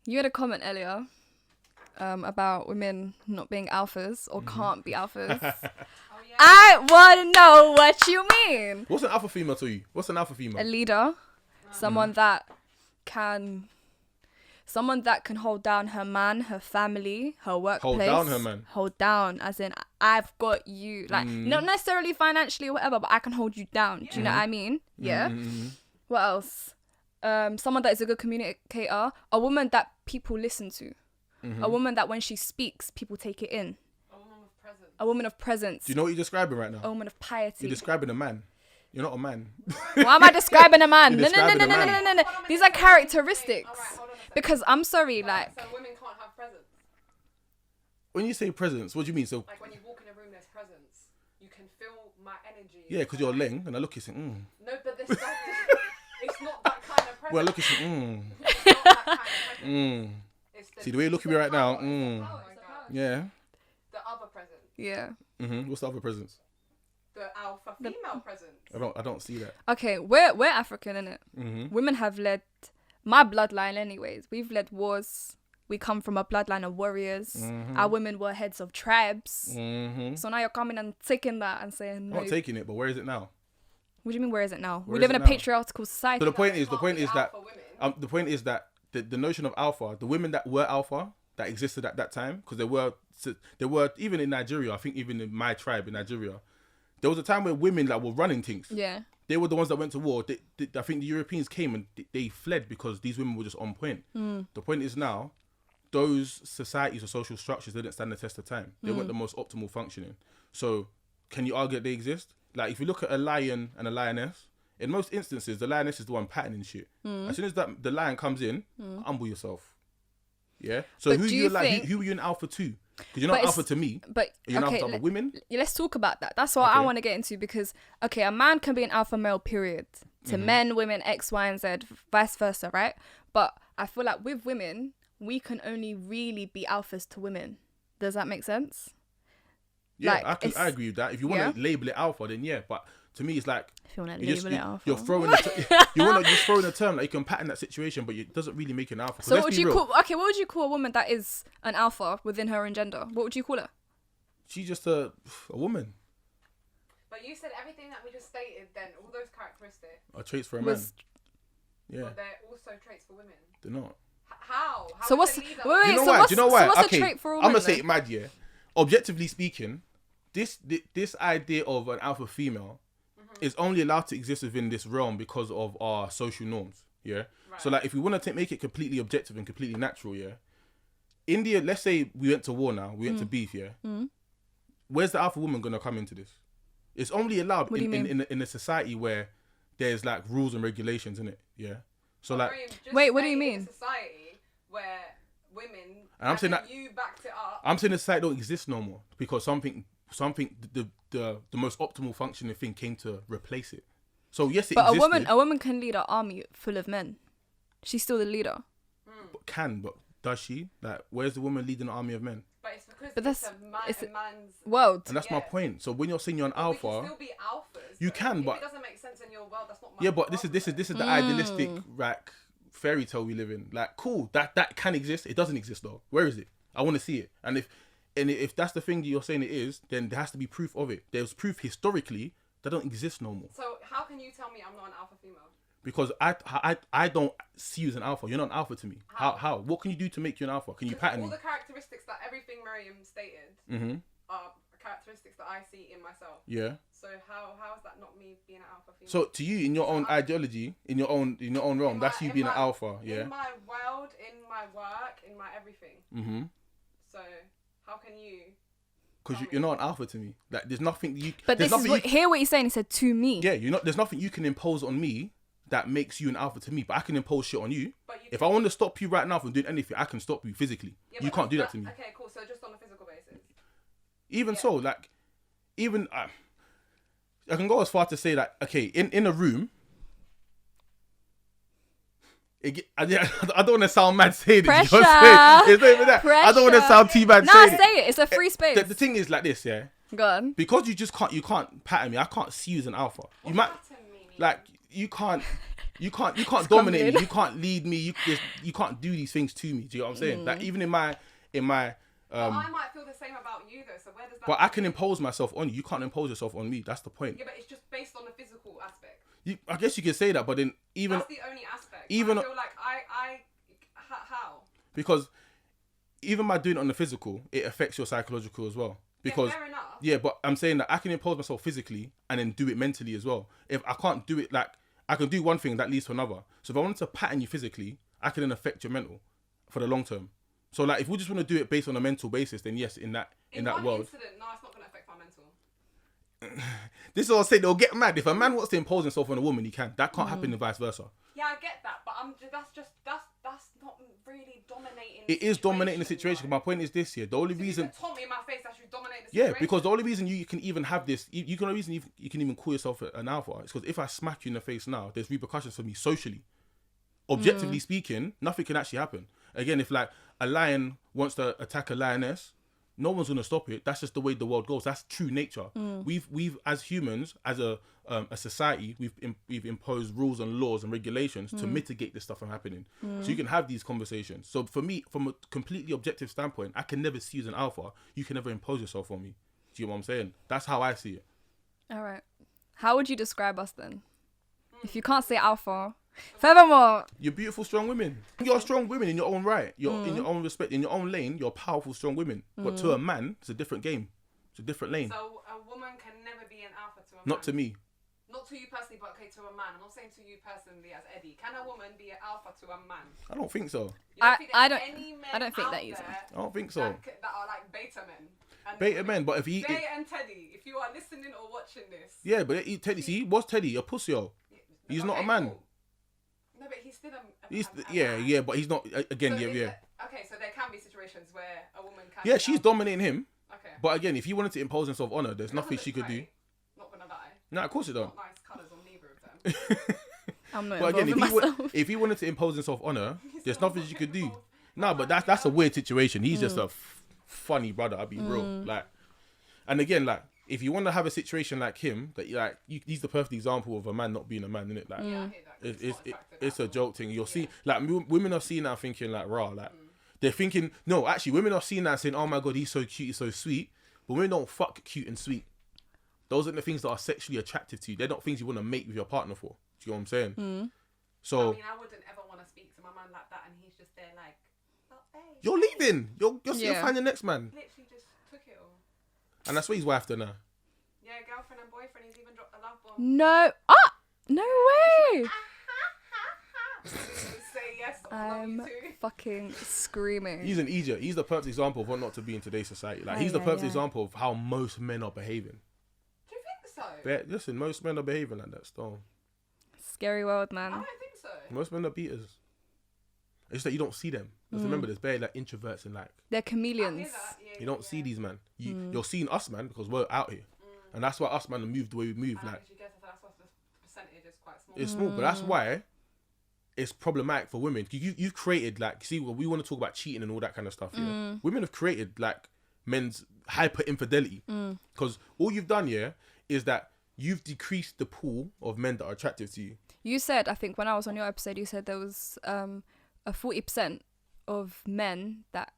You had a comment earlier about women not being alphas or can't be alphas. I want to know what you mean. What's an alpha female to you? What's an alpha female? A leader. Someone that can hold down her man, her family, her workplace. Hold down her man. Hold down, as in, I've got you. Like, not necessarily financially or whatever, but I can hold you down. Do you know what I mean? Yeah. What else? Someone that is a good communicator. A woman that people listen to. A woman that when she speaks, people take it in. A woman of presence. Do you know what you're describing right now? A woman of piety. You're describing a man. You're not a man. Why am I describing a man? You're No. describing a man. These are characteristics. All right, hold on a second. Because I'm sorry, like... So women can't have presence? When you say presence, what do you mean? So Like when you walk in a room, there's presence. You can feel my energy. yeah, because you're leng, and I look at you, No, but this stuff, it's not that kind of presence. Well, I look at you, It's not that kind of presence. It's See the way you look at me right now, Oh my God. Yeah. The other presence. Yeah. What's the other presence? The alpha female presence. I don't see that. Okay, we're African, innit? Women have led... My bloodline, anyways. We've led wars. We come from a bloodline of warriors. Our women were heads of tribes. So now you're coming and taking that and saying... I'm No. not taking it, but where is it now? What do you mean, where is it now? Where We live is in it a now? patriarchal society. So the point is that Alpha women. the notion of alpha, the women that were alpha that existed at that time, because there were even in Nigeria, I think even in my tribe in Nigeria, there was a time where women like were running things. Yeah. They were the ones that went to war. I think the Europeans came and they fled because these women were just on point. The point is now, those societies or social structures didn't stand the test of time. They weren't the most optimal functioning. So can you argue that they exist? Like if you look at a lion and a lioness, in most instances, the lioness is the one patterning shit. As soon as the lion comes in, humble yourself. Yeah. So But who do you you like? think- Who are you an alpha to? Because you're not But alpha to me. But You're an okay, alpha to other women. let's talk about that. That's what I Okay. want to get into because, okay, a man can be an alpha male, period. To men, women, X, Y, and Z, vice versa, right? But I feel like with women, we can only really be alphas to women. Does that make sense? Yeah, Like, I agree with that. If you want to label it alpha, then yeah. But to me, it's like If you want to you're just- label it alpha. you're throwing you want to just throwing a term that you can pattern that situation, but it doesn't really make you an alpha. So let's what would be you real. call? Okay, what would you call a woman that is an alpha within her own gender? What would you call her? She's just a woman. But you said everything that we just stated. Then all those characteristics, Are traits for a Was- man. Yeah, but they're also traits for women. they're not. How? How So is what's a leader? wait, Do you know so why? what's, Do you know so why? what's Okay, a trait for a I'm woman? gonna say then? it mad. Yeah, objectively speaking, this idea of an alpha female is only allowed to exist within this realm because of our social norms. Yeah. So like, if we want to make it completely objective and completely natural, yeah. India, let's say we went to war now, we went to beef, yeah. Where's the alpha woman gonna come into this? It's only allowed What do you mean? in a society where there's like rules and regulations in it, yeah. So like, Mariam, just Wait, what do you say in a mean? Society where women. And I'm saying and that- you backed it up. I'm saying the society don't exist no more because something the most optimal functioning thing came to replace it. So yes, it But existed. a woman can lead an army full of men. She's still the leader. But does she? Like, where's the woman leading an army of men? But it's because But it's it's a man's. World. And that's my Yeah. point. So when you're saying you're an We can alpha, still be alphas. You though. can, if but- it doesn't make sense in your world, that's not my yeah, but this is problem. the idealistic like fairy tale we live in. Like, cool, that can exist. It doesn't exist though. Where is it? I want to see it. And if that's the thing that you're saying it is, then there has to be proof of it. There's proof historically that don't exist no more. So how can you tell me I'm not an alpha female? Because I don't see you as an alpha. You're not an alpha to me. How? What can you do to make you an alpha? Can you pattern All me? the characteristics that everything Mariam stated are characteristics that I see in myself. Yeah. So how is that not me being an alpha female? So to you, in your own ideology, in your own realm, that's you being an alpha. Yeah. In my world, in my work, in my everything. So how can you? Because you're not an alpha to me. Like, there's nothing you. But there's this is nothing hear what he's saying. He said to me. Yeah, you're not. There's nothing you can impose on me that makes you an alpha to me. But I can impose shit on you. But you If I want to stop you right now from doing anything, I can stop you physically. Yeah, You but can't do that to me. Okay, cool. So just on a physical basis. Even so, like, even I can go as far to say that, okay, in a room, I don't want to sound mad saying it. Pressure. You know what I'm saying? It's not even that. I don't want to Pressure. sound too bad Nah, saying say it. It's a free space. The thing is like this, yeah. Go on. Because you can't pattern me. I can't see you as an alpha. You might Pattern meaning? like you can't You can't dominate me. You can't lead me. You can't do these things to me. Do you know what I'm saying? Like even in my I might feel the same about you though. So where does that? But I can impose myself on you. You can't impose yourself on me. That's the point. Yeah, but it's just based on the physical aspect. I guess you can say that, but then even that's the only aspect. Even I feel like how? Because even by doing it on the physical, it affects your psychological as well. Because fair enough. Yeah, but I'm saying that I can impose myself physically and then do it mentally as well. If I can't do it, like I can do one thing that leads to another. So if I wanted to pattern you physically, I can then affect your mental for the long term. So like if we just want to do it based on a mental basis, then yes, in that world. Incident, no, it's not going to affect my mental. This is what I say. They'll get mad if a man wants to impose himself on a woman. He can. That can't happen, and vice versa. Yeah, I get that, but that's not really dominating. It is dominating the situation. Right? My point is this here. The only reason. You told me in my face that you dominate the situation. Yeah, because the only reason you can even have this, you can even call yourself an alpha. It's because if I smack you in the face now, there's repercussions for me socially. Objectively speaking, nothing can actually happen. Again, if like a lion wants to attack a lioness, no one's gonna stop it. That's just the way the world goes. That's true nature. We've as humans, as a society, we've imposed rules and laws and regulations to mitigate this stuff from happening. So you can have these conversations. So for me, from a completely objective standpoint, I can never see you as an alpha. You can never impose yourself on me. Do you know what I'm saying? That's how I see it. All right. How would you describe us then? If you can't say alpha. Furthermore, you're beautiful, strong women. You're strong women in your own right. You're in your own respect, in your own lane. You're powerful, strong women. But to a man, it's a different game. It's a different lane. So a woman can never be an alpha to a man. Not to me. Not to you personally, but okay, to a man. I'm not saying to you personally as Eddie. Can a woman be an alpha to a man? I don't think so. I don't think that either. I don't think so. That are like beta men. Beta men, but if he... Jay and Teddy, if you are listening or watching this... Yeah, but Teddy, see, what's Teddy? A pussy-o. He's not a man. Cool. No, but he's still yeah, but he's not, again, so yeah. Okay, so there can be situations where a woman can... Yeah, she's dominating him. Okay. But again, if he wanted to impose himself on her, there's nothing she could do. Not gonna lie. No, of course it don't. Not nice colours on neither of them. I'm not but again, myself. if he wanted to impose himself on her, there's nothing she could do. No, but that's a weird situation. He's just a funny brother, I'll be real. Like, and again, like, if you want to have a situation like him, that like he's the perfect example of a man not being a man, isn't it? Like, I hear that. it's a joke thing. You'll see, like women are seeing that thinking like, rah, like they're thinking. No, actually, women are seeing that saying, "Oh my god, he's so cute, he's so sweet." But women don't fuck cute and sweet. Those are the things that are sexually attractive to you. They're not things you want to mate with your partner for. Do you know what I'm saying? So I mean, I wouldn't ever want to speak to my man like that, and he's just there like, oh, hey. You're leaving. You're finding the next man. Literally just took it all. And that's what he's wife now. Yeah, girlfriend and boyfriend. He's even dropped a love bomb. No. No way. Say yes. I'm fucking screaming. He's an idiot. He's the perfect example of what not to be in today's society. Like, he's the perfect example of how most men are behaving. Do you think so? But listen, most men are behaving like that still. Scary world, man. I don't think so. Most men are beaters. It's just that you don't see them. Because remember, there's barely like introverts and like... They're chameleons. You don't see these, man. You're seeing us, man, because we're out here. And that's why us, man, move the way we move. Like, that's why the percentage is quite small. It's small, but that's why it's problematic for women. You've created, like, see, we want to talk about cheating and all that kind of stuff. Yeah, women have created like men's hyper infidelity because all you've done, is that you've decreased the pool of men that are attractive to you. You said, I think when I was on your episode, you said there was a 40% of men that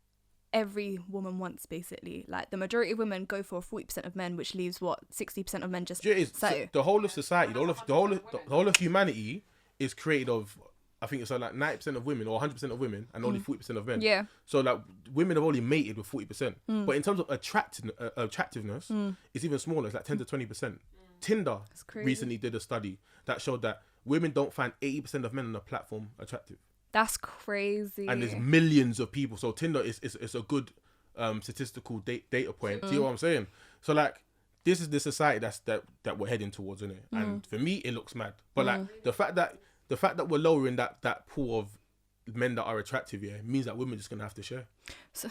every woman wants, basically. Like, the majority of women go for 40% of men, which leaves 60% of men just so the whole of society, the whole of humanity is created of, I think it's like 90% of women or 100% of women and only 40% of men. Yeah. So like women have only mated with 40%. But in terms of attractiveness, it's even smaller. It's like 10 to 20%. Tinder recently did a study that showed that women don't find 80% of men on the platform attractive. That's crazy. And there's millions of people. So Tinder is a good statistical data point. Do you know what I'm saying? So like, this is the society that we're heading towards, isn't it? And for me, it looks mad. But like the fact that we're lowering that pool of men that are attractive, means that women are just gonna have to share. So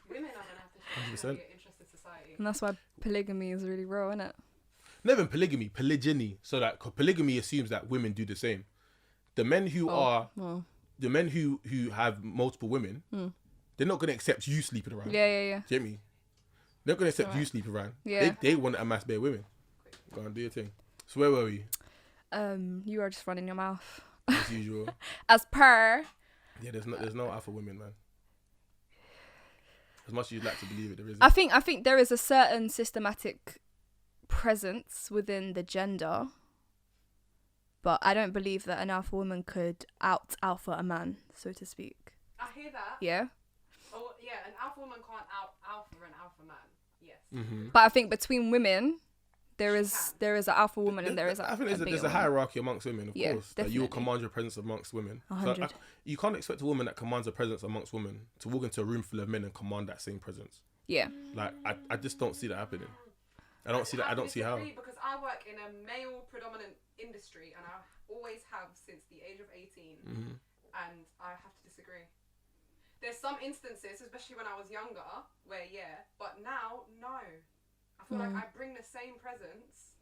women are gonna have to share. 100%. Interested society. And that's why polygamy is really real, isn't it? Not even polygamy, polygyny. So that polygamy assumes that women do the same. The men who the men who have multiple women, they're not gonna accept you sleeping around. Yeah. Do you get me? They're not gonna accept you sleeping around. Yeah. They want to amass bare women. Go and do your thing. So where were we? You are just running your mouth. As usual. As per. Yeah, there's no alpha women, man. As much as you'd like to believe it, there isn't. I think there is a certain systematic presence within the gender, but I don't believe that an alpha woman could out alpha a man, so to speak. I hear that. Yeah. Oh yeah, an alpha woman can't out alpha an alpha man. Yes. Mm-hmm. But I think between women, there is an alpha woman and there is I think there's a hierarchy amongst women, of course. That you will command your presence amongst women. 100. So you can't expect a woman that commands a presence amongst women to walk into a room full of men and command that same presence. Yeah. Like I just don't see that happening. I don't see that. I don't see how. Because I work in a male predominant industry and I always have since the age of 18, and I have to disagree. There's some instances, especially when I was younger, where but now no. I feel like I bring the same presence.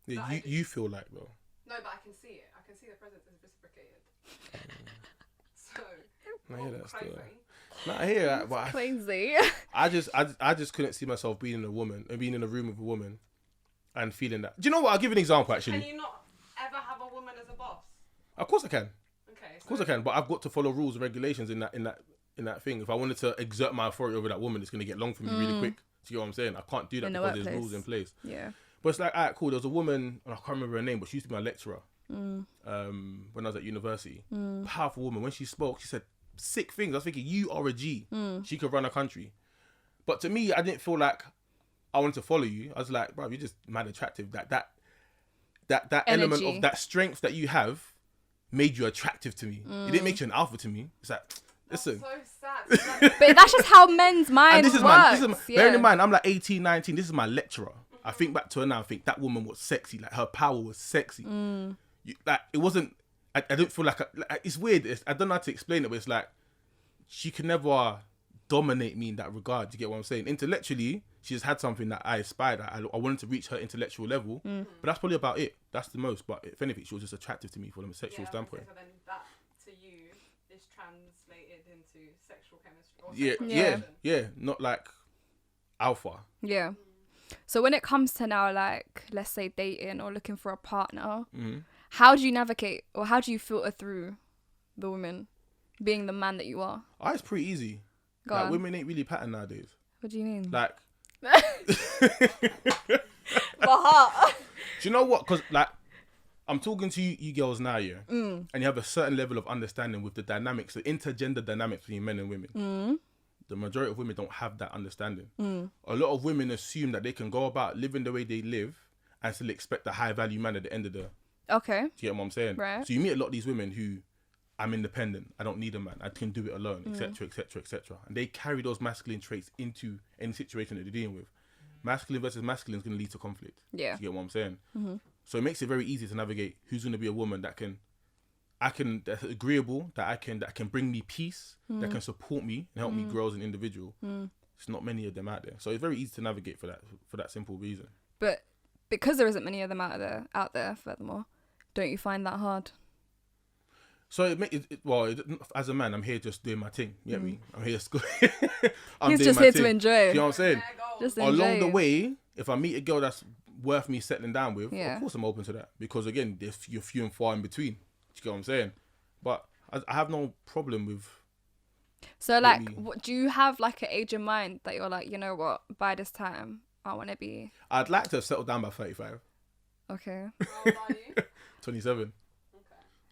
Yeah, you feel like though. No, but I can see it. I can see the presence is reciprocated. So. I hear that still. No, I hear that, but Crazy. I just couldn't see myself being in a room with a woman, and feeling that. Do you know what? I'll give you an example actually. Can you not ever have a woman as a boss? Of course I can. Okay. Of course I can, but I've got to follow rules and regulations in that thing. If I wanted to exert my authority over that woman, it's gonna get long for me really quick. Do you know what I'm saying? I can't do that because there's rules in place. Yeah. But it's like, alright, cool. There was a woman, and I can't remember her name, but she used to be my lecturer. When I was at university. Powerful woman. When she spoke, she said sick things. I was thinking, you are a G. She could run a country. But to me, I didn't feel like I wanted to follow you. I was like, bro, you're just mad attractive. That element of that strength that you have made you attractive to me. It didn't make you an alpha to me. It's like, listen. That's so sad. But that's just how men's mind works. Bearing in mind, I'm like 18, 19. This is my lecturer. I think back to her now. I think that woman was sexy. Like her power was sexy. Like it wasn't. I don't feel like it's weird. I don't know how to explain it, but it's like she could never dominate me in that regard. Do you get what I'm saying? Intellectually, she just had something that I aspired at. I wanted to reach her intellectual level, but that's probably about it. That's the most. But if anything, she was just attractive to me from a sexual standpoint. So then that to you is translated into sexual chemistry. Yeah. Not like alpha. Yeah. So when it comes to now, like, let's say dating or looking for a partner, how do you navigate or how do you filter through the woman being the man that you are? Oh, it's pretty easy. Go like, on. women ain't really patterned nowadays. What do you mean? Like, My heart. do you know what? Because, like, I'm talking to you girls now, yeah? And you have a certain level of understanding with the dynamics, the intergender dynamics between men and women. The majority of women don't have that understanding. A lot of women assume that they can go about living the way they live and still expect a high value man at the end of the... Okay. Do you get what I'm saying? Right. So you meet a lot of these women who, I'm independent, I don't need a man, I can do it alone, etc., etc., etc. And they carry those masculine traits into any situation that they're dealing with. Masculine versus masculine is going to lead to conflict. Yeah. Do you get what I'm saying? So it makes it very easy to navigate who's going to be a woman that's agreeable, that can bring me peace, that can support me and help me grow as an individual. There's not many of them out there. So it's very easy to navigate for that simple reason. But because there isn't many of them out there, furthermore, don't you find that hard? So as a man, I'm here just doing my thing. You get me? I'm here. He's just here to enjoy. You know what I'm saying? Just along the way, if I meet a girl that's worth me settling down with, Yeah. of course I'm open to that. Because again, you're few and far in between. Do you get what I'm saying? But I have no problem with... So, like, do you have, like, an age in mind that you're like, you know what, by this time, I want to be... I'd like to have settled down by 35. Okay. How old are you? 27. Okay.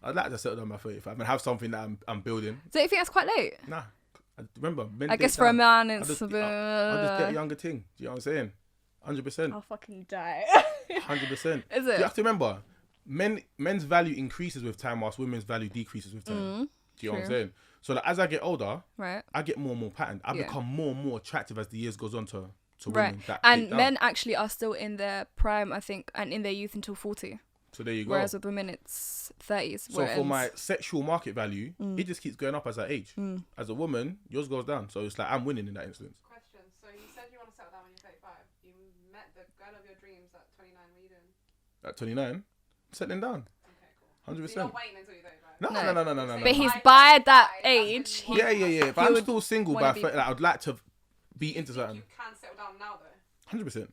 I'd like to settle down by 35 and have something that I'm building. So you think that's quite late? Nah. Remember, men I date guess for a down. man, it's a bit... I'll just get a younger thing. Do you know what I'm saying? 100%. I'll fucking die. 100%. Is it? You have to remember, men's value increases with time whilst women's value decreases with time. Do you know what I'm saying? So that as I get older, right, I get more and more patterned. I become more and more attractive as the years goes on to right. women. That and men actually are still in their prime, I think, and in their youth until 40. So there you go. Whereas with women, it's 30s. So for my sexual market value, it just keeps going up as I age. As a woman, yours goes down. So it's like I'm winning in that instance. Question. So you said you want to settle down when you're 35. You met the girl of your dreams at 29. What are you doing? At 29, settling down. Okay, cool. 100%. So you're not waiting until you're 35. No. But he's by that age. Yeah. But I'm still single by 30. Like, I'd like to be into something. You can settle down now though. 100%. Okay,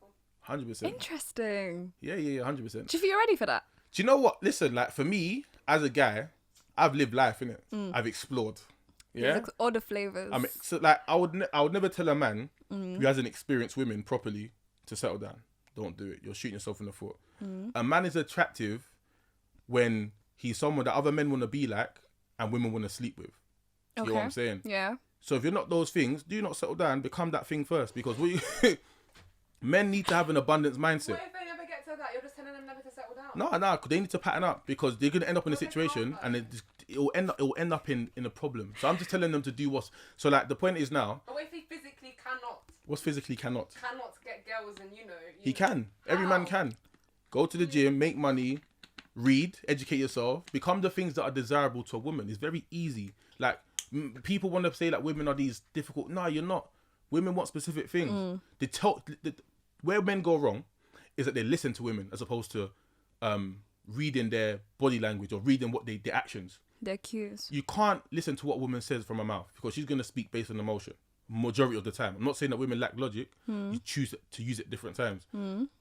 cool. 100%. Interesting. Yeah, 100%. Do you think you're ready for that? Do you know what? Listen, like for me as a guy, I've lived life, innit? I've explored. Yeah. Like all the flavors. I mean, so like I would never tell a man who hasn't experienced women properly to settle down. Don't do it. You're shooting yourself in the foot. A man is attractive when he's someone that other men want to be like and women want to sleep with. Do you know what I'm saying? Yeah. So if you're not those things, do not settle down. Become that thing first, because men need to have an abundance mindset. What if they never get to that? You're just telling them never to settle down. No, because they need to pattern up, because they're gonna end up in a situation and it will end up in a problem. So I'm just telling them to do what's. So like the point is now. But what if he physically cannot? What's physically cannot? Cannot get girls, and He can. Every man can. Go to the gym, make money, read, educate yourself, become the things that are desirable to a woman. It's very easy. Like people want to say that women are these difficult. No, you're not. Women want specific things. Where men go wrong is that they listen to women as opposed to reading their body language or reading what their actions. Their cues. You can't listen to what a woman says from her mouth, because she's going to speak based on emotion majority of the time. I'm not saying that women lack logic. You choose to use it different times.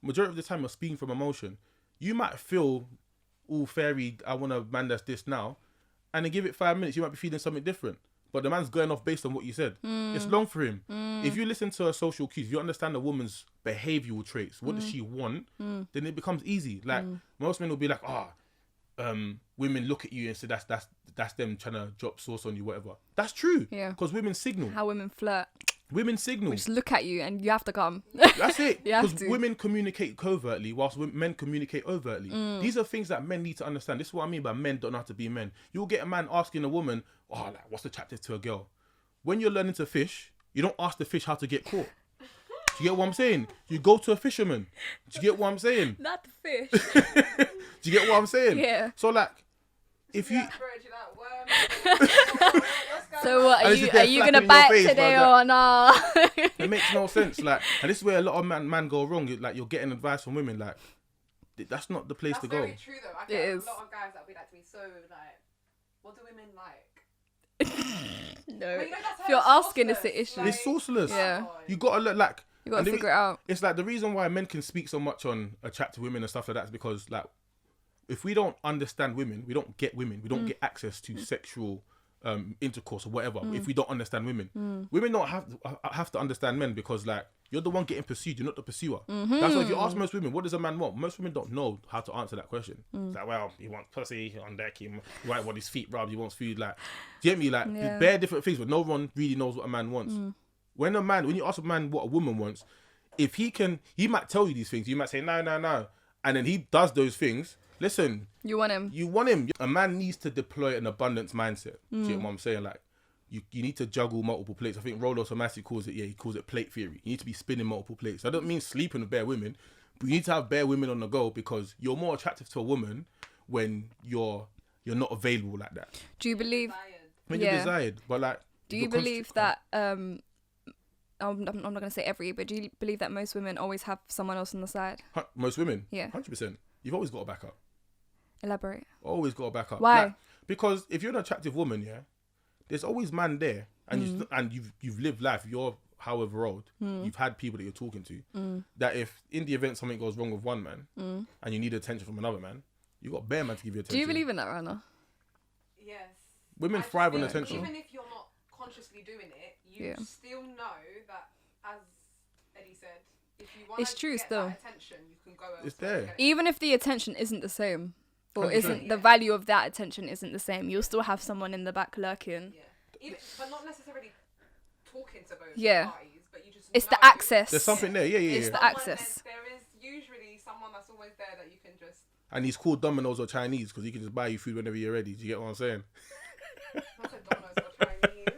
Majority of the time you're speaking from emotion. You might feel all fairy, I want a man that's this now, and then give it 5 minutes, you might be feeling something different. But the man's going off based on what you said. It's long for him. If you listen to her social cues, if you understand a woman's behavioural traits, what does she want, then it becomes easy. Like most men will be like, women look at you and say that's them trying to drop sauce on you, whatever. That's true. Yeah. Because women signal. How women flirt. Women signal. We just look at you and you have to come. That's it. Because women communicate covertly whilst men communicate overtly. These are things that men need to understand. This is what I mean by men don't know how to be men. You'll get a man asking a woman, like, what's attractive to a girl? When you're learning to fish, you don't ask the fish how to get caught. Do you get what I'm saying? You go to a fisherman. Do you get what I'm saying? Not the fish. Do you get what I'm saying? Yeah. So like, if you... So what, are you gonna bite today or no? It makes no sense. Like, and this is where a lot of man go wrong. Like, you're getting advice from women. Like, that's not the place to go. That's very true though. I get a lot of guys that'll be like to me, so like, what do women like? No. Well, if you're asking, it's the issue. Like, it's sourceless. Yeah. You gotta look like. You gotta figure it out. It's like the reason why men can speak so much on attractive women and stuff like that is because, like, if we don't understand women, we don't get women. We don't get access to sexual intercourse or whatever. If we don't understand women, women don't have to understand men, because like, you're the one getting pursued, you're not the pursuer. That's why if you ask most women, what does a man want? Most women don't know how to answer that question. It's like, well, he wants pussy on deck, he might want his feet rubbed, he wants food. Like, do you get me? Like, bare different things, but no one really knows what a man wants. When you ask a man what a woman wants, if he might tell you these things. You might say no, and then he does those things. Listen, you want him. A man needs to deploy an abundance mindset. Do you get what I'm saying? Like, you need to juggle multiple plates. I think Rollo Tomasi calls it plate theory. You need to be spinning multiple plates. I don't mean sleeping with bare women, but you need to have bare women on the go, because you're more attractive to a woman when you're not available like that. Do you believe when you're desired? But like, do you believe that I'm not gonna say every, but do you believe that most women always have someone else on the side? Most women? Yeah. 100%. You've always got a backup. Elaborate. Always got a backup. Why? Like, because if you're an attractive woman, there's always man there, and you've lived life. You're however old. You've had people that you're talking to. That if in the event something goes wrong with one man, and you need attention from another man, you got bare man to give you attention. Do you believe in that, Rana? Yes. Women thrive on attention. Even if you're not consciously doing it, you still know that, as Eddie said, if you want to get that attention, you can go elsewhere. It's there. Even if the attention isn't the same, or 100%. isn't the value of that attention isn't the same, you'll still have someone in the back lurking. Yeah. But not necessarily talking to both parties, but you just it's know the access. There's something there. Yeah. It's the access. There is usually someone that's always there that you can just. And he's called Domino's or Chinese because he can just buy you food whenever you're ready. Do you get what I'm saying? Not a Domino's or Chinese.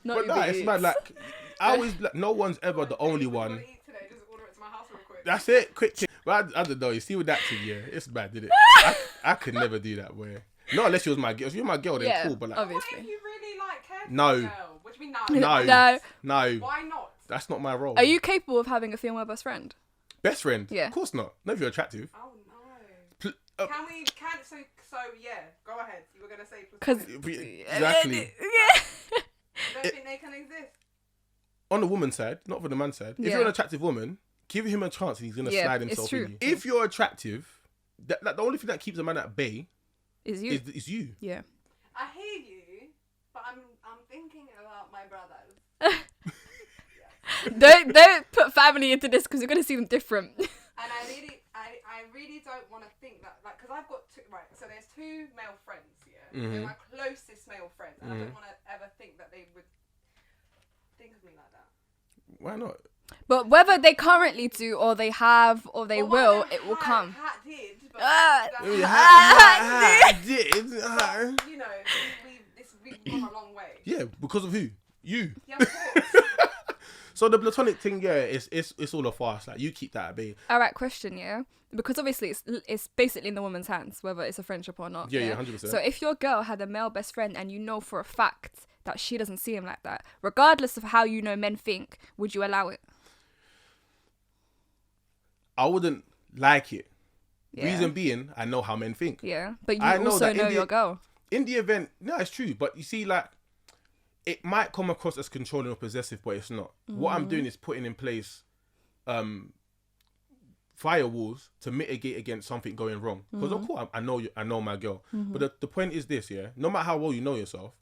But no, it's mad. Like, I always, no one's ever the only one. That's it, quick. But I don't know. You see with that thing, it's bad, did it? I could never do that. Not unless she was my girl. If you're my girl, then cool. But like, obviously. What if you really care for no. the girl? What do you mean No. Why not? That's not my role. Are you capable of having a female best friend? Best friend? Yeah. Of course not. Not if you're attractive. Oh no. Go ahead. You were gonna say. Because exactly. I don't think they can exist. On the woman's side, not for the man's side. If you're an attractive woman, give him a chance and he's going to slide himself in you. If you're attractive the only thing that keeps a man at bay is you. Is you. Yeah. I hear you, but I'm thinking about my brothers. Don't put family into this because you're gonna see them different. And I really don't want to think that, like, because I've got so there's 2 male friends, yeah? Mm-hmm. They're my closest male friends, and I don't want to ever think that they would think of me like that. Why not? But whether they currently do or they have or they will, it will come. Did, but you know, we've come a long way. Yeah, because of who? You. Yeah, of course. So the platonic thing, yeah, it's all a farce. Like, you keep that at bay. All right, question, yeah, because obviously it's basically in the woman's hands whether it's a friendship or not. Yeah, 100%. So if your girl had a male best friend and you know for a fact that she doesn't see him like that, regardless of how you know men think, would you allow it? I wouldn't like it. Yeah. Reason being, I know how men think. Yeah, but you I know also that know your girl. In the event, no, it's true. But you see, like, it might come across as controlling or possessive, but it's not. What I'm doing is putting in place firewalls to mitigate against something going wrong. Because of course, I know my girl. But the point is this, yeah. No matter how well you know yourself,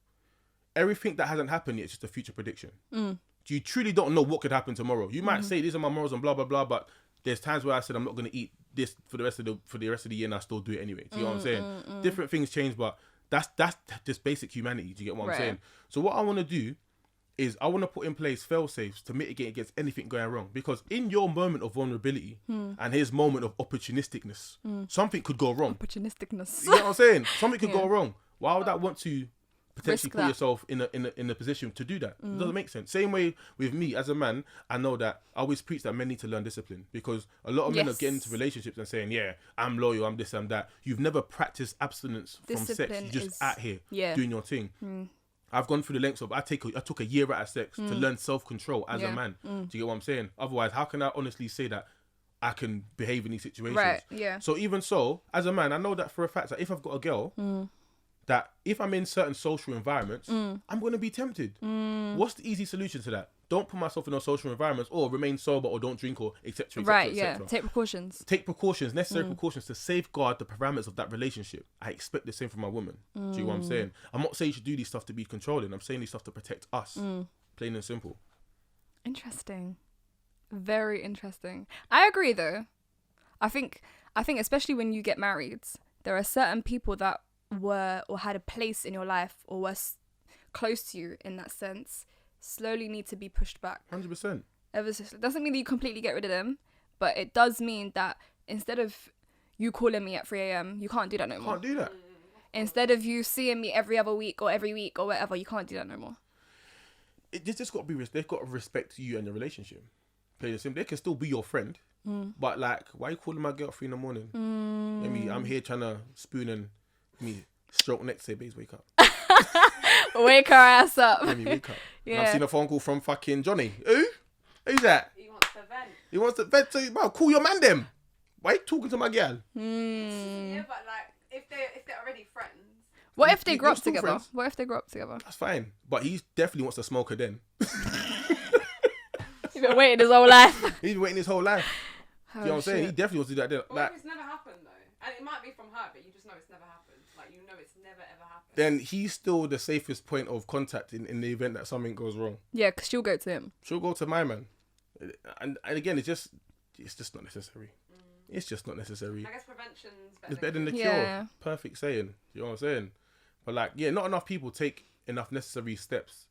everything that hasn't happened yet is just a future prediction. You truly don't know what could happen tomorrow. You might say these are my morals and blah blah blah, but there's times where I said I'm not going to eat this for the rest of the year, and I still do it anyway. Do you know what I'm saying? Different things change, but that's just basic humanity. Do you get what I'm saying? So what I want to do is I want to put in place fail-safes to mitigate against anything going wrong. Because in your moment of vulnerability and his moment of opportunisticness, something could go wrong. Opportunisticness. You know what I'm saying? Something could go wrong. Why would I want to potentially put yourself in a position to do that? It doesn't make sense. Same way with me as a man, I know that I always preach that men need to learn discipline, because a lot of men are getting into relationships and saying, yeah, I'm loyal, I'm this, I'm that. You've never practiced abstinence from sex. You're just out here doing your thing. I've gone through the lengths of, I took a year out of sex to learn self-control as a man. Do you get what I'm saying? Otherwise, how can I honestly say that I can behave in these situations? Right, yeah. So even so, as a man, I know that for a fact that if I've got a girl, that if I'm in certain social environments, I'm going to be tempted. What's the easy solution to that? Don't put myself in those social environments, or remain sober, or don't drink, or etc. Right, yeah. Take precautions. Take precautions, necessary precautions to safeguard the parameters of that relationship. I expect the same from my woman. Do you know what I'm saying? I'm not saying you should do these stuff to be controlling. I'm saying these stuff to protect us. Plain and simple. Interesting. Very interesting. I agree though. I think especially when you get married, there are certain people that were or had a place in your life or were close to you in that sense, slowly need to be pushed back. 100%. It doesn't mean that you completely get rid of them, but it does mean that instead of you calling me at 3 a.m, you can't do that no more. Can't do that. Instead of you seeing me every other week or every week or whatever, you can't do that no more. It's just got to be, they've got to respect you and your relationship. They can still be your friend, but like, why are you calling my girl at 3 a.m? I mean, I'm here trying to spoon and stroke next, say, babes, wake up. Wake her ass up. Let me wake up. Yeah. And I've seen a phone call from fucking Johnny. Who's that? He wants to vent. He wants to vent. So, well, call your man then. Why are you talking to my girl? Yeah, but like, if they're already friends. What if they grow up still together? friends. What if they grow up together? That's fine. But he definitely wants to smoke her then. He's been waiting his whole life. He's been waiting his whole life. Oh, you know what I'm saying? He shit. definitely wants to do that then. What Like, if it's never happened though? And it might be from her, but you just know it's never happened. Like, you know it's never ever happened. then he's still the safest point of contact in the event that something goes wrong. Yeah, because she'll go to him. She'll go to my man. And again, it's just not necessary. It's just not necessary. I guess prevention's better. It's better than the Yeah. cure. Perfect saying. You know what I'm saying? But like, yeah, not enough people take enough necessary steps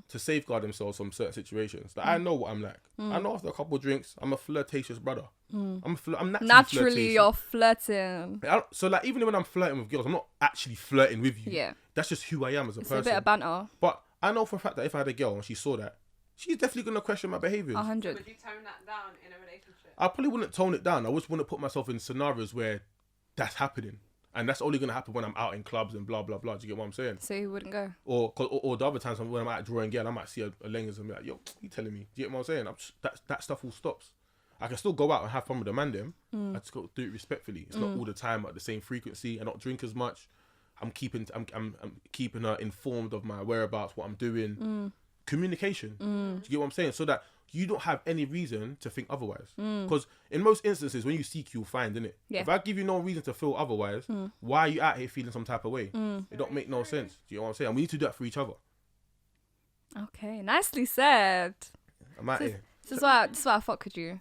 to safeguard themselves from certain situations. Like, I know what I'm like. I know after a couple of drinks, I'm a flirtatious brother. I'm Naturally, you're flirting. So like, even when I'm flirting with girls, I'm not actually flirting with you. Yeah. That's just who I am as a person. It's a bit of banter. But I know for a fact that if I had a girl and she saw that, she's definitely going to question my behaviours. 100. Would you tone that down in a relationship? I probably wouldn't tone it down. I just wouldn't put myself in scenarios where that's happening. And that's only going to happen when I'm out in clubs and blah, blah, blah. Do you get what I'm saying? So you wouldn't go. Or the other times when I'm out drawing again, I might see a Lengers and be like, yo, you telling me? Do you get what I'm saying? That stuff all stops. I can still go out and have fun with the man them. I just got to do it respectfully. It's not all the time at the same frequency. I don't drink as much. I'm keeping her informed of my whereabouts, what I'm doing. Communication. Do you get what I'm saying? So that you don't have any reason to think otherwise. Because in most instances, when you seek, you'll find, innit? Yeah. If I give you no reason to feel otherwise, why are you out here feeling some type of way? It don't make no sense. Do you know what I'm saying? And we need to do that for each other. Okay, nicely said. I'm out here. This is why I fuck with you.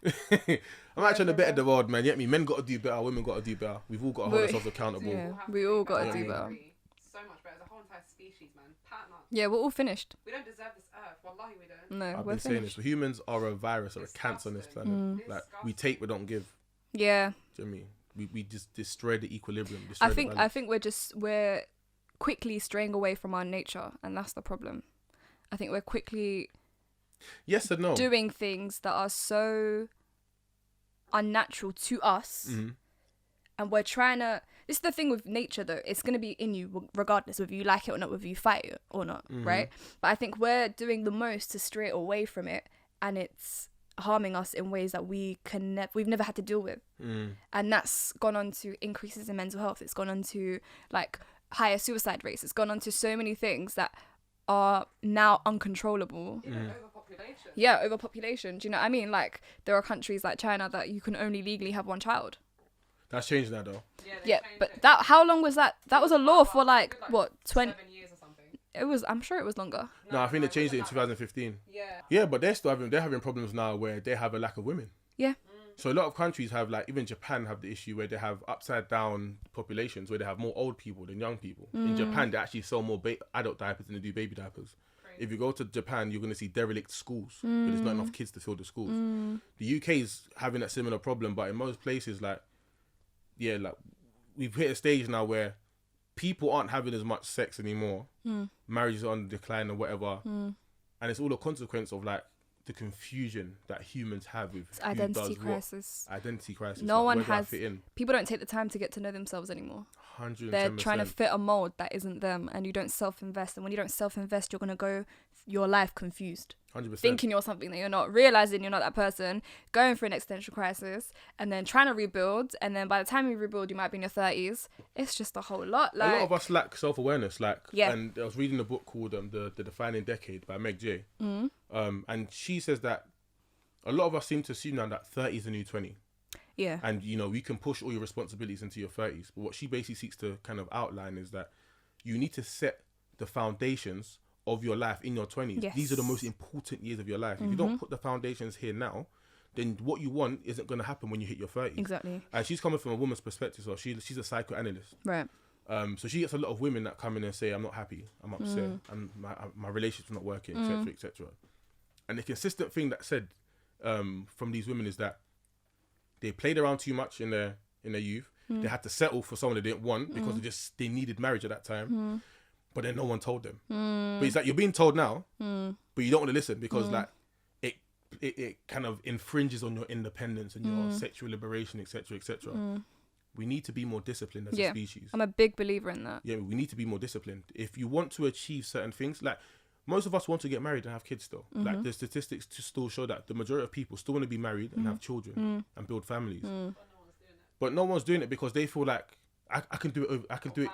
I'm out trying to better the world, man. You get me? Men got to do better. Women got to do better. We've all got to hold ourselves accountable. Yeah, we all got to do better. better. So much better. The whole entire species, man. Pattern up. Yeah, we're all finished. We don't deserve this earth. Wallahi, we don't. No, I've we're been saying this. finished. Humans are a virus or a cancer on this planet. Like, we take, we don't give. Yeah. Do you know what I mean? We just destroy the equilibrium. I think we're quickly straying away from our nature, and that's the problem. I think we're quickly yes and no doing things that are so unnatural to us, and we're trying to. This is the thing with nature, though. It's going to be in you regardless whether you like it or not, whether you fight it or not, right? But I think we're doing the most to stray away from it, and it's harming us in ways that we've never had to deal with. And that's gone on to increases in mental health. It's gone on to like higher suicide rates. It's gone on to so many things that are now uncontrollable. Overpopulation. Yeah, overpopulation. Do you know what I mean? Like, there are countries like China that you can only legally have one child. That's changed now, though. Yeah, but how long was that? That was a law for like what, 20 7 years or something. It was. I'm sure it was longer. No, I think they changed it in 2015. Yeah. Yeah, but they're having problems now where they have a lack of women. Yeah. So a lot of countries have, like, even Japan have the issue where they have upside down populations where they have more old people than young people. In Japan, they actually sell more adult diapers than they do baby diapers. Crazy. If you go to Japan, you're going to see derelict schools, but there's not enough kids to fill the schools. The UK is having that similar problem, but in most places, like we've hit a stage now where people aren't having as much sex anymore. Marriages are on the decline or whatever, and it's all a consequence of like the confusion that humans have with identity crisis. Identity crisis. No like, one where do I has. fit in? People don't take the time to get to know themselves anymore. 110%. They're trying to fit a mold that isn't them, and you don't self-invest. And when you don't self-invest, you're gonna go your life confused. 100%. Thinking you're something that you're not, realizing you're not that person, going through an existential crisis, and then trying to rebuild, and then by the time you rebuild, you might be in your 30s. It's just a whole lot. Like, a lot of us lack self-awareness. Like, yeah. And I was reading a book called the Defining Decade by Meg J. And she says that a lot of us seem to assume now that 30 is the new 20. Yeah. And, you know, you can push all your responsibilities into your 30s. But what she basically seeks to kind of outline is that you need to set the foundations of your life in your 20s. Yes. These are the most important years of your life. If you don't put the foundations here now, then what you want isn't going to happen when you hit your 30s. Exactly. And she's coming from a woman's perspective, so she's a psychoanalyst. Right. So she gets a lot of women that come in and say, I'm not happy, I'm upset, and my relationship's not working, etc., etc. And the consistent thing that said from these women is that they played around too much in their youth. They had to settle for someone they didn't want because they needed marriage at that time. But then no one told them. But it's like you're being told now, but you don't want to listen because like it kind of infringes on your independence and your sexual liberation, etc., etc. We need to be more disciplined as a species. I'm a big believer in that. Yeah, we need to be more disciplined. If you want to achieve certain things, like most of us want to get married and have kids still. Like the statistics still show that the majority of people still want to be married and have children and build families. But no one's doing it because they feel like I can do it. I can do it.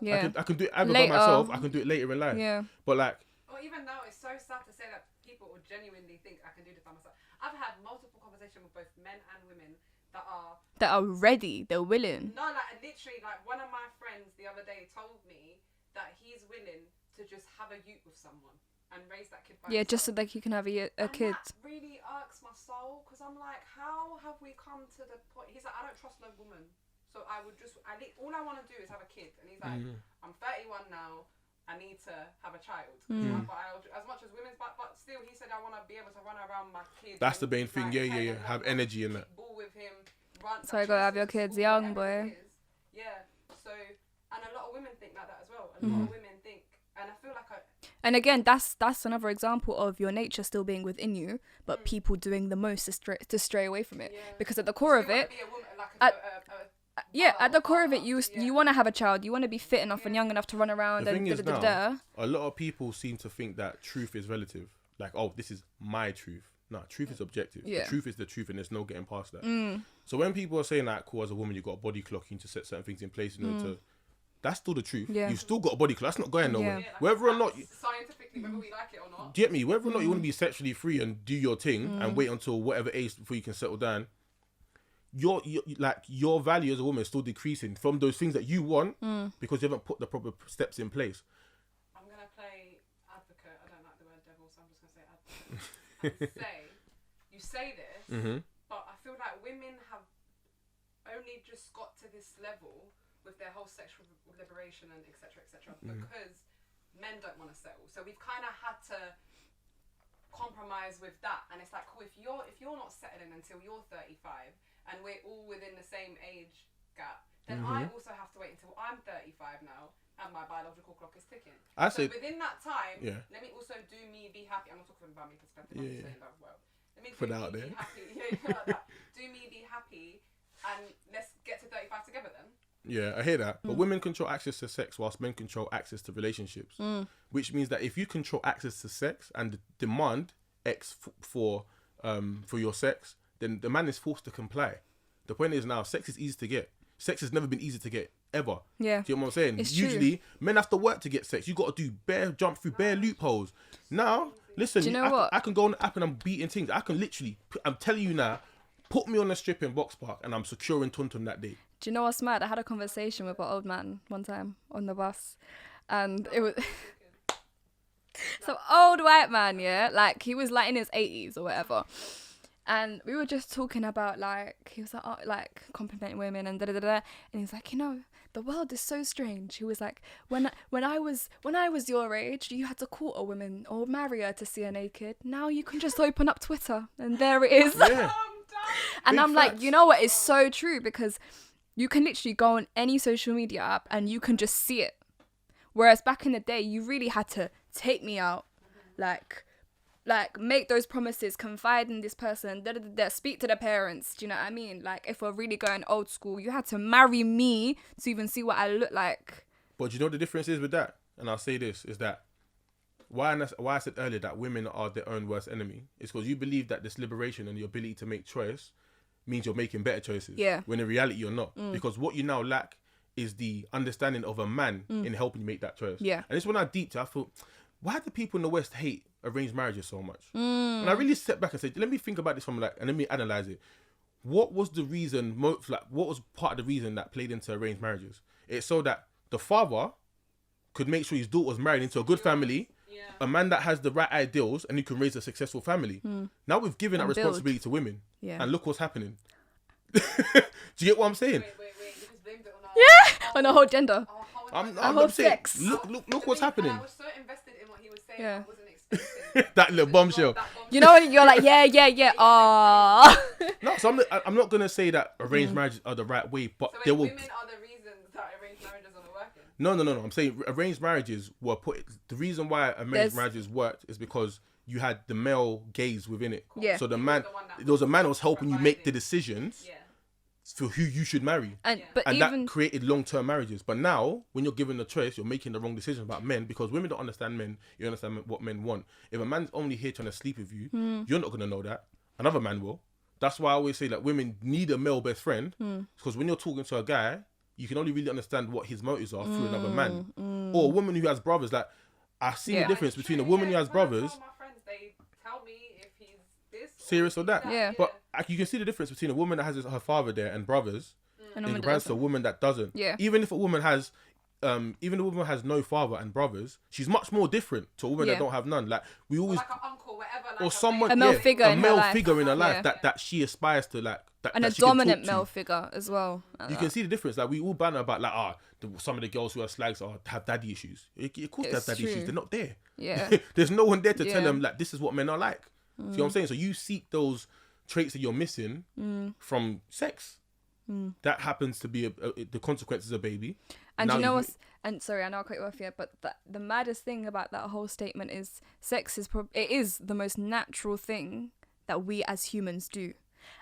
Yeah. I can do it either Later. by myself. I can do it later in life. Yeah. But like, Or even now, it's so sad to say that people will genuinely think I can do this by myself. I've had multiple conversations with both men and women that are ready. They're willing. no, like literally, like one of my friends the other day told me that he's willing to just have a youth with someone and raise that kid by himself. Just so that you can have a kid. That really irks my soul because I'm like, how have we come to the point? He's like, I don't trust no woman, so I would just, all I want to do is have a kid. And he's like, I'm 31 now. I need to have a child. But as much as women's, but still, he said I want to be able to run around my kids. that's the main thing. Yeah. Have energy in that. Ball with him. Run. So you gotta have your kids young, boy. Yeah. So, and a lot of women think like that as well. A lot of women think, and I feel like And again, that's another example of your nature still being within you, but people doing the most to stray away from it. Yeah. Because at the core of it, at the core of it, you want to have a child. You want to be fit enough and young enough to run around. The and thing is now, a lot of people seem to think that truth is relative. Like, oh, this is my truth. No, truth is objective. Yeah. The truth is the truth, and there's no getting past that. So when people are saying that, cool, as a woman, you've got a body clock, you need to set certain things in place in order to... That's still the truth. Yeah. You've still got a body clock. That's not going nowhere. Yeah. Whether or not... scientifically biologically, whether we like it or not. Do you get me? Whether or not you want to be sexually free and do your thing and wait until whatever age before you can settle down, your value as a woman is still decreasing from those things that you want because you haven't put the proper steps in place. I'm gonna play advocate. I don't like the word devil, so I'm just gonna say advocate. And you say this, but I feel like women have only just got to this level with their whole sexual liberation and etc. Because men don't want to settle. So we've kind of had to compromise with that, and it's like, cool, if you're not settling until you're 35 and we're all within the same age gap, then I also have to wait until I'm 35 now and my biological clock is ticking. So within that time, let me also do me be happy. I'm not talking about me perspective, I'm just saying that well. Let me do me be happy. Like that. Do me be happy and let's get to 35 together then. Yeah, I hear that. But women control access to sex whilst men control access to relationships. Which means that if you control access to sex and demand X for your sex, then the man is forced to comply. The point is now, sex is easy to get. Sex has never been easy to get, ever. Yeah. Do you know what I'm saying? It's Usually, men have to work to get sex. You got to jump through bare loopholes. Now, listen, Do you know what? I can go on the app and I'm beating things. I can literally, I'm telling you now, put me on a strip in Box Park and I'm securing Tonton that day. Do you know what's mad? I had a conversation with an old man one time on the bus, and it was some old white man, yeah, like he was like in his 80s or whatever, and we were just talking about like he was like, oh, like complimenting women and and he's like, the world is so strange. He was like, when I was your age, you had to court a woman or marry her to see her naked. Now you can just open up Twitter and there it is. Yeah. And Big I'm facts. like, you know what? It's so true, because you can literally go on any social media app and you can just see it. Whereas back in the day, you really had to take me out, like make those promises, confide in this person, speak to the parents. Do you know what I mean? Like, if we're really going old school, you had to marry me to even see what I look like. But do you know what the difference is with that? And I'll say this, is that why I said earlier that women are their own worst enemy is because you believe that this liberation and the ability to make choice means you're making better choices. Yeah. When in reality you're not. Because what you now lack is the understanding of a man in helping you make that choice. Yeah. And it's when I deeped, I thought, why do people in the West hate arranged marriages so much? And I really stepped back and said, let me think about this and let me analyze it. What was the reason, what was part of the reason that played into arranged marriages? It's so that the father could make sure his daughter was married into a good family, a man that has the right ideals, and who can raise a successful family. Now we've given that responsibility to women. Yeah. And look what's happening. Do you get what I'm saying? Wait, you just blamed it on our... on the whole gender. I'm saying, sex. Look what's happening. I was so invested in what he was saying, I wasn't expecting that little bombshell. You know, you're like, yeah. No, so I'm not gonna say that arranged marriages are the right way, but there will. Women are the reasons that arranged marriages are not working. No. I'm saying arranged marriages were put. The reason why arranged marriages worked is because you had the male gaze within it. Yeah. So there was a man who was helping you make the decisions for who you should marry. And that created long-term marriages. But now, when you're given the choice, you're making the wrong decision about men, because women don't understand men. You understand what men want. If a man's only here trying to sleep with you, you're not going to know that. Another man will. That's why I always say that women need a male best friend, because when you're talking to a guy, you can only really understand what his motives are through another man. Or a woman who has brothers. Like, I see the difference between a woman who has brothers. My friends, they tell me if he's this serious or that. Yeah. But you can see the difference between a woman that has her father there and brothers in comparison to a woman that doesn't. Yeah. Even if a woman has no father and brothers, she's much more different to a woman that don't have none. Like, we always, like an uncle, whatever, like or someone, a male figure in her life that she aspires to, like, and that a dominant male figure as well. You can see the difference. Like, we all banter about like, some of the girls who are slags have daddy issues. Of course, they have daddy issues. They're not there. Yeah. There's no one there to tell them, like, this is what men are like. See what I'm saying? So you seek those traits that you're missing from sex. That happens to be the consequences of baby. And now, you know what's, and sorry, I know I cut you off here, but the maddest thing about that whole statement is sex is it is the most natural thing that we as humans do.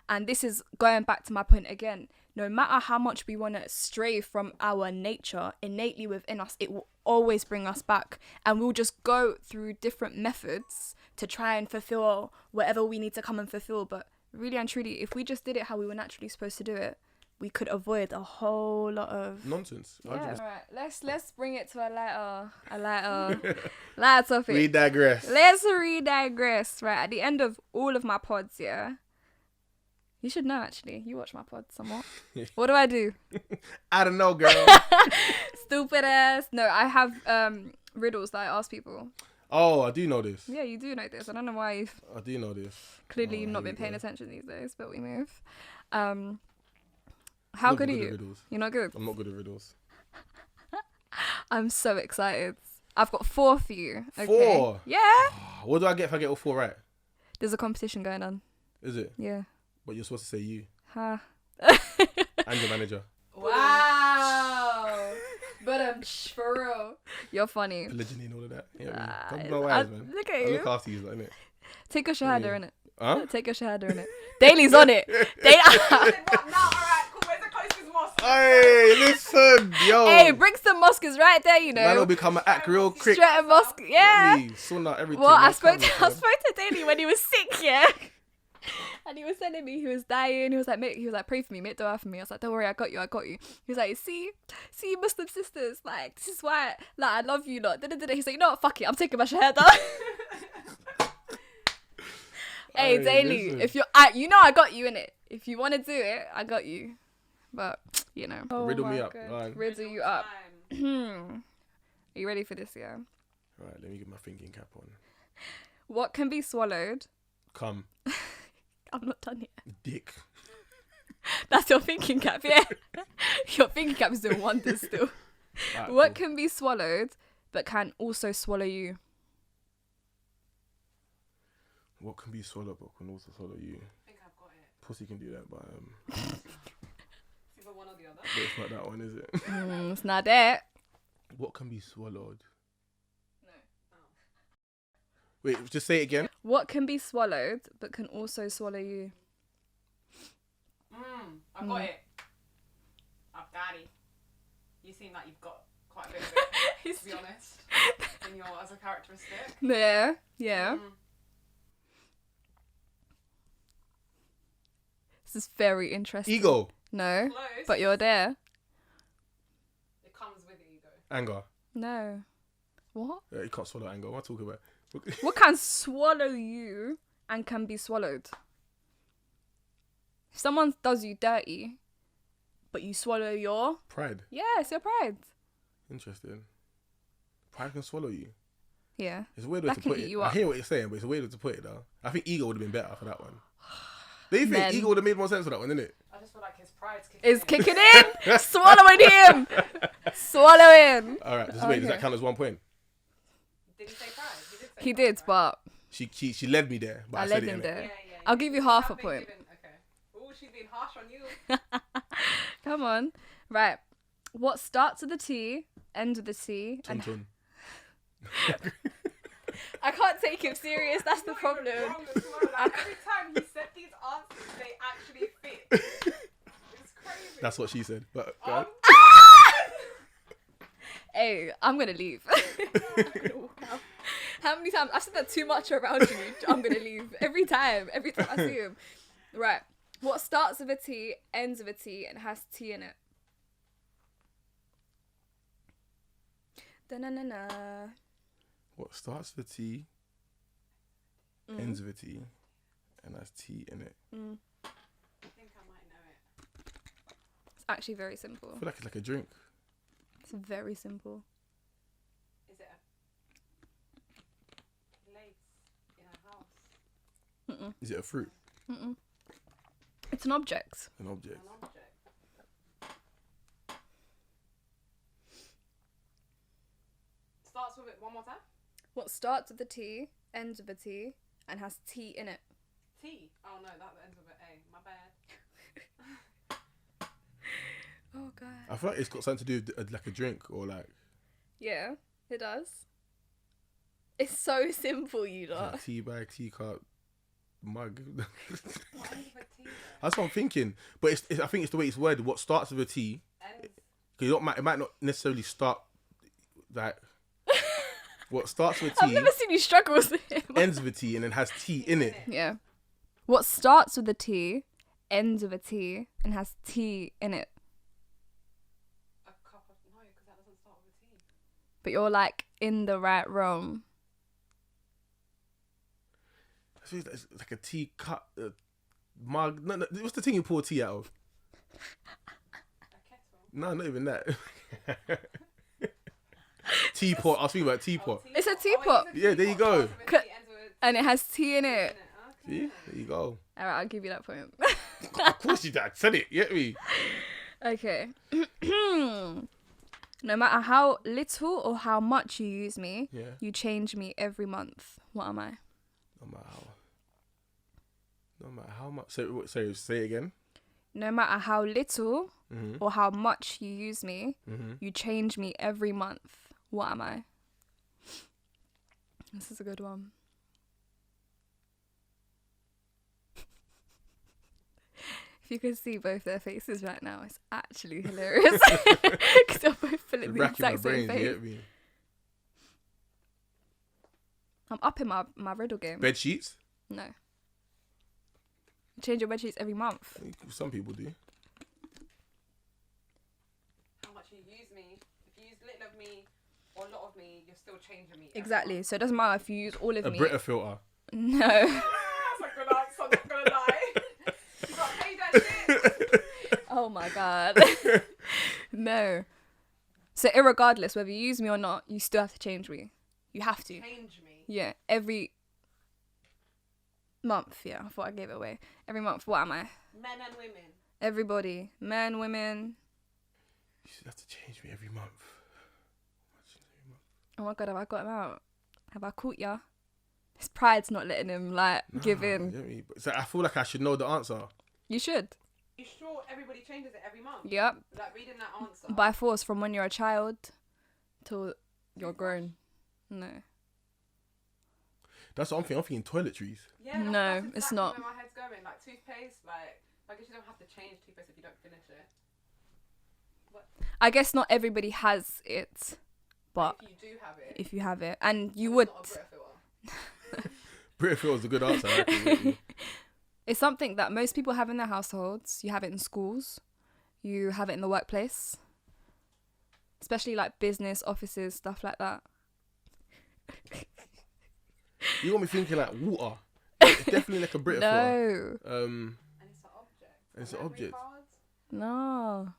And this is going back to my point again. No matter how much we want to stray from our nature innately within us, it will always bring us back. And we'll just go through different methods to try and fulfill whatever we need to come and fulfill. But really and truly, if we just did it how we were naturally supposed to do it, we could avoid a whole lot of nonsense. Yeah. All right, let's bring it to a lighter topic. We digress. Let's re-digress. Right, at the end of all of my pods, yeah. You should know, actually. You watch my pods somewhat. What do I do? I don't know, girl. Stupid ass. No, I have riddles that I ask people. Oh, I do know this. Yeah, you do know this. I don't know why you've I do know this. clearly you've not been paying attention these days, but we move. How good are you? Riddles. You're not good? I'm not good at riddles. I'm so excited. I've got 4 for you. Okay? 4? Yeah. What do I get if I get all 4 right? There's a competition going on. Is it? Yeah. But you're supposed to say you. Huh. And your manager. Wow. But for real. You're funny. Polygyny and all of that. Yeah, come to my wives, man. Look at I you. look after you, like, innit? Take a shahada in it. Huh? Take a shahada in it. Daily's on it. Now, alright, cool. Where's the closest mosque? Hey, listen, yo. Hey, Brixton Mosque is right there, you know. Man will become an act real quick. Stratton Mosque, yeah. Sunnah, everything. Well, man, I spoke come to Daily when he was sick, yeah. And he was telling me he was dying. He was like, pray for me, make dua for me. I was like, don't worry, I got you. He was like, see, Muslim sisters, like, this is why, like, I love you, lot. He's like, you know what, fuck it, I'm taking my shahada. Hey, Daily, listen. if you're, you know I got you in it. If you want to do it, I got you. But, you know. Riddle me up. Riddle you up. Are you ready for this, yeah? Right, let me get my thinking cap on. What can be swallowed? Come. I'm not done yet. Dick. That's your thinking cap, yeah? Your thinking cap is doing wonders still. Right, What cool. can be swallowed but can also swallow you? What can be swallowed but can also swallow you? I think I've got it. Pussy can do that, but It's either one or the other. but it's not that one, is it? It's not that. What can be swallowed? No. Wait, just say it again. What can be swallowed but can also swallow you? I've got it. I've got it. You seem like you've got quite a bit of it, to be honest, in your as a characteristic. Yeah, yeah. This is very interesting. Ego. No, Close. but you're there. It comes with ego. Anger. No. What? You can't swallow anger. What am I talking about? What can swallow you and can be swallowed? If someone does you dirty, but you swallow your... Pride. Yeah, it's your pride. Interesting. Pride can swallow you. Yeah. It's a weird way That to can put eat it. you I up. hear what you're saying, but it's a weird way to put it, though. I think ego would have been better for that one. Do you think Men. ego would have made more sense for that one, didn't it? I just feel like his pride's kicking Is in. kicking in. Swallowing him. Swallowing. All right. Wait, does that count as 1 point? Did he say pride? He did, but She led me there, but I, I said led it, him innit? there. Yeah. I'll give you half a have been point. given- okay. Oh, she's being harsh on you. Come on. Right. What starts with a T, ends with a T, and Tun. I can't take him serious. That's the problem. Wrong as well. Like, every time you said these answers, they actually fit. It's crazy. That's what she said. But go on. Hey, I'm gonna leave. I'm gonna walk out. How many times I've said that too much around you? I'm gonna leave every time I see him. Right. What starts with a T, ends with a T, and has T in it? Da-na-na-na. What starts with T, ends with T, and has T in it. I think I might know it. It's actually very simple. I feel like it's like a drink. It's very simple. Is it a place in a house? Is it a fruit? It's an object. An object? An object. Starts with it one more time. What starts with a T, ends with a T, and has T in it? T. Oh no, that ends with an A. My bad. Oh god. I feel like it's got something to do with like a drink or like Yeah, it does. It's so simple, you lot. tea bag, teacup, mug. Why is it a T there? That's what I'm thinking. But I think it's the way it's worded. What starts with a T, Ends. because it might not necessarily start like what starts with I've T, never seen you struggle with it. ends with T, and then has T in it. Yeah. What starts with a T, ends with a T and has tea in it. A cup of no, because that doesn't start with a T. But you're like in the right realm. I feel it's like a tea cup, mug. No, what's the thing you pour tea out of? A kettle. No, not even that. Teapot. I was thinking about teapot. It's a teapot. Yeah, there you go. And it has tea in it. See, there you go. All right, I'll give you that point. Of course you did. Said it. You get me? Okay. No matter how little or how much you use me, you change me every month. What am I? No matter how much. Sorry, say it again. No matter how little or how much you use me, you change me every month. What am I? This is a good one. If you could see both their faces right now, it's actually hilarious. Because they're both filling the exact same face. Get me? I'm up in my riddle game. Bed sheets? No. You change your bed sheets every month. Some people do. How much you use me. If you use little of me or a lot of me, you're still changing me. Exactly. So it doesn't matter if you use all of me. A Brita filter. No. That's a good answer, I'm not gonna lie. You gotta pay that shit. Oh my god. No. So irregardless whether you use me or not, you still have to change me. You have to. Change me. Yeah. Every month. Yeah. I thought I gave it away. Every month. What am I? Men and women. Everybody. Men, women. You should have to change me every month. Oh my god, have I got him out? Have I caught ya? His pride's not letting him give in. You get me? So I feel like I should know the answer. You should. You sure everybody changes it every month? Yep. Like reading that answer. By force, from when you're a child till you're grown. No. That's what I'm thinking. I'm thinking toiletries. Yeah, No, that's it's exactly not. where my head's going. Like toothpaste, like I guess you don't have to change toothpaste if you don't finish it. What? I guess not everybody has it, but If you do have it. if you have it, and you it's would. not a Brita filter. Brita filter is a good answer. I reckon. It's something that most people have in their households. You have it in schools. You have it in the workplace. Especially like business, offices, stuff like that. You got me thinking like water. It's definitely like a Brita filter. No. And it's an object. It's an Memory object. cards? No.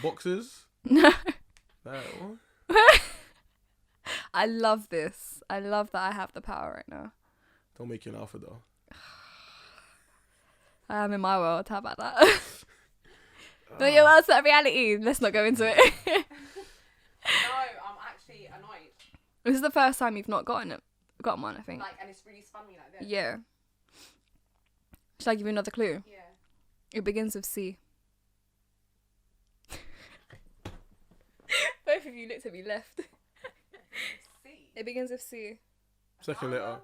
Boxes. No. Like, what? I love this. I love that I have the power right now. Don't make you an alpha though. I am in my world. How about that? But your world's not reality. Let's not go into it. No, I'm actually annoyed. This is the first time you've not gotten one, I think. Like, and it's really spun me like this. Yeah. Should I give you another clue? Yeah. It begins with C. Both of you looked at me left. C. It begins with C. Second letter.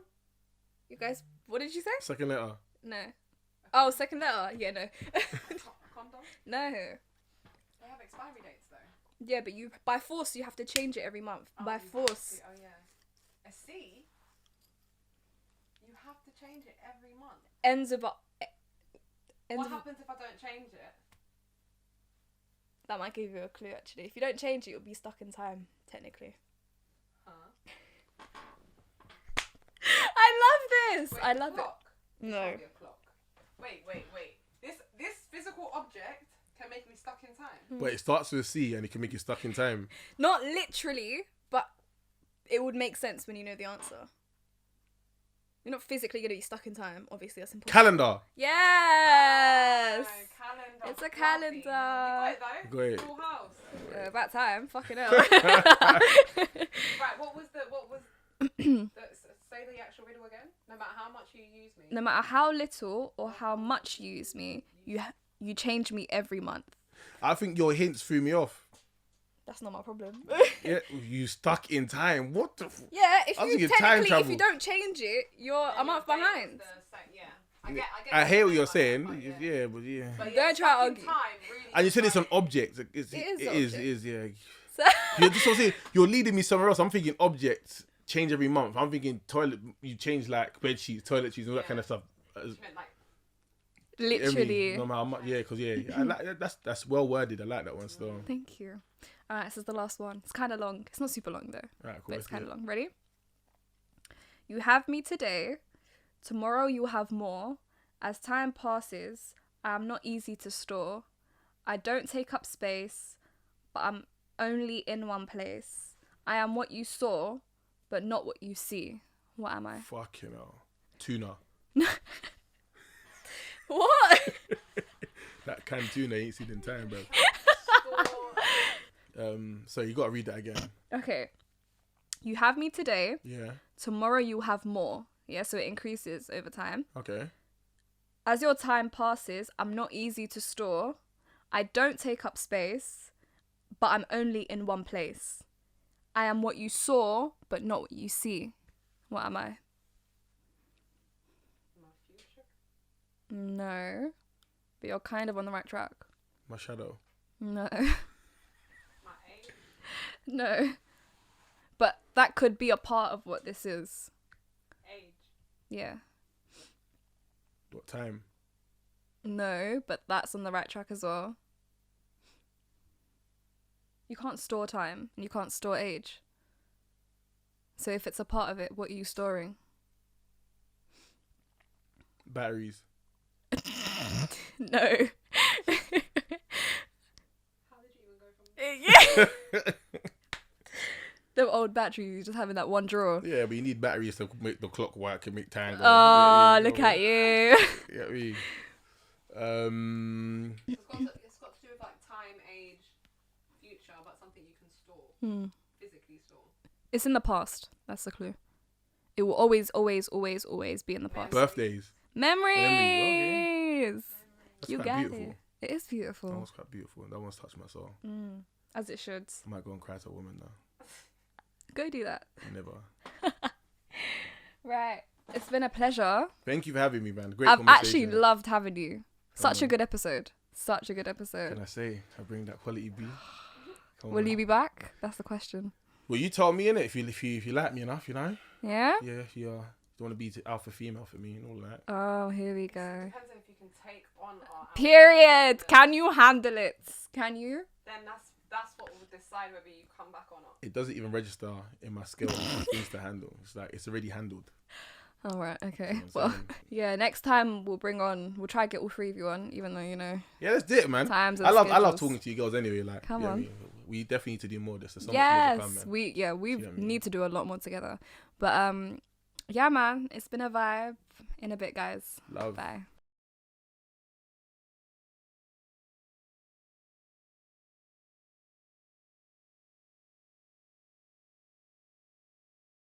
You guys, what did you say? Second letter. No. Oh, second letter? Yeah, no. Condom? No. They have expiry dates though. Yeah, but you by force you have to change it every month. Oh, By you have force. to- Oh yeah. A C. You have to change it every month. Ends of What happens if I don't change it? That might give you a clue actually. If you don't change it, you'll be stuck in time, technically. Huh? I love this. Wait, I a love clock? it. It's No. gotta be a clock. Wait. This physical object can make me stuck in time. But it starts with a C and it can make you stuck in time. Not literally, but it would make sense when you know the answer. You're not physically going to be stuck in time. Obviously, that's important. Calendar. Yes. Oh, calendar. It's a Fluffy. calendar. You got it though. Got it. Full house. About time. Fucking hell. Right. What was say the actual riddle again? No matter how much you use me. No matter how little or how much you use me, you change me every month. I think your hints threw me off. That's not my problem. Yeah, you stuck in time. What the? Yeah, if I was you thinking time technically, if you travel. don't change it, you're a month Your date behind. is the same, yeah. I hear what you're like saying. that, but Yeah, but yeah. But Don't try to stuck in argue. time really And you said it's an like- object. It is an is, object. yeah. So, You're just saying, you're leading me somewhere else. I'm thinking objects change every month. I'm thinking toilet. You change like bed sheets, toiletries, and all that kind of stuff. You meant like Literally. No matter how much, yeah, because I like that's well worded. I like that one still. Thank you. All right, this is the last one. It's kind of long. It's not super long though. All right, cool. But it's kind of long. Ready? You have me today. Tomorrow you have more. As time passes, I am not easy to store. I don't take up space, but I'm only in one place. I am what you saw, but not what you see. What am I? Fucking hell. Tuna. What? That canned tuna ain't seen in time, bro. So you gotta read that again. Okay. You have me today. Yeah. Tomorrow you have more. Yeah, so it increases over time. Okay. As your time passes, I'm not easy to store. I don't take up space, but I'm only in one place. I am what you saw, but not what you see. What am I? My future. No. But you're kind of on the right track. My shadow. No. My age. No. But that could be a part of what this is. Age. Yeah. What time? No, but that's on the right track as well. You can't store time and you can't store age. So if it's a part of it, what are you storing? Batteries. No. How did you even go from Yeah. The old batteries, you just have in that one drawer. Yeah, but you need batteries to make the clock work and make time go. Oh, look at you. Yeah, me. It's got to do with like time, age, future, but something you can store. Physically store. It's in the past. That's the clue. It will always, always, always, always be in the past. Birthdays. Memories. That's You quite got beautiful. it. It is That beautiful. one's quite beautiful. That one's touched my soul. As it should. I might go and cry to a woman now. Go do that. Never. Right. It's been a pleasure. Thank you for having me, man. Great I've conversation. actually loved having you. Such a good episode. Such a good Can episode. I say? I bring that quality B. Come Will on. you be back? That's the question. Well, you told me, innit? If you like me enough, you know. Yeah? Yeah. If you want to be alpha female for me and all that. Oh, here we go. Depends on if you can take on our Period. Can you handle it? Can you? Then that's what will decide whether you come back or not. It doesn't even register in my skill of things to handle. It's like it's already handled. All right. Okay. You know what Well, I'm saying? yeah. Next time we'll try to get all three of you on, even though Yeah, let's do it, man. times. I and love schedules. talking to you girls anyway. Like, Come you know what I on. mean? We definitely need to do more of this. There's so much Yes, more to come, man. we know what I mean? need to do a lot more together. But yeah, man, it's been a vibe. In a bit, guys. Love. Bye.